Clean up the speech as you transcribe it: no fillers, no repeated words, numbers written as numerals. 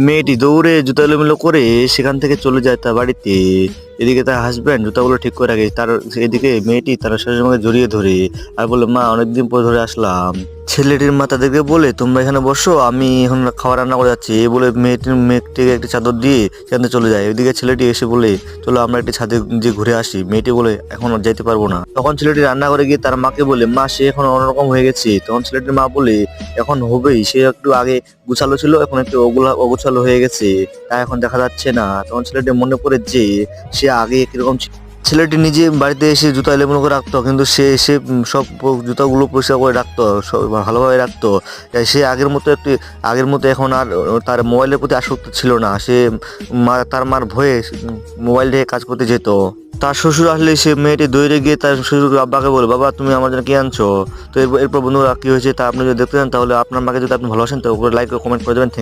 মেয়েটি দৌড়ে জুতা এলোমেলো করে সেখান থেকে চলে যায় তার বাড়িতে। এদিকে তার হাজব্যান্ড জুতাগুলো ঠিক করে রাখে, তার এদিকে মেয়েটি তার শাশুড়িমাকে জড়িয়ে ধরে আর বলে, মা অনেকদিন পর ধরে আসলাম। ছেলেটির মা তাদেরকে বলে, তোমরা এখানে বসো, আমি এখন খাবার রান্না করে যাচ্ছি। এই বলে মেয়েটিকে একটি চাদর দিয়ে সেখান থেকে চলে যায়। এদিকে ছেলেটি এসে বলে, চলো আমরা একটি ছাদে যে ঘুরে আসি। মেয়েটি বলে, এখন আর যেতে পারবো না। তখন ছেলেটি রান্না করে গিয়ে তার মাকে বলে, মা সে এখন অন্যরকম হয়ে গেছে। তখন ছেলেটির মা বলে, এখন হবেই, সে একটু আগে গুছালো ছিল, এখন একটু অগোছালো হয়ে গেছে, তা এখন দেখা যাচ্ছে না। তখন ছেলেটি মনে করে যে সে আগে কিরকম ছিল। ছেলেটি নিজে বাড়িতে এসে জুতা এলোমেলো করে রাখতো, কিন্তু সে এসে সব জুতাগুলো পরিষ্কার করে রাখতো, সব ভালোভাবে রাখতো। তাই সে আগের মতো এখন আর তার মোবাইলের প্রতি আসক্ত ছিল না। সে তার মার ভয়ে মোবাইল দিয়ে কাজ করতে যেত। তার শ্বশুর আসলে সে মেয়েটি দৌড়ে গিয়ে তার শ্বশুর আব্বাকে বলে, বাবা তুমি আমার জন্য কি আনছো। তো এরপর বন্ধুরা কি হয়েছে তা আপনি যদি দেখতে চান, তাহলে আপনার মাকে যদি আপনি ভালোবাসেন তো লাইক ও কমেন্ট করে দেবেন। Thank you.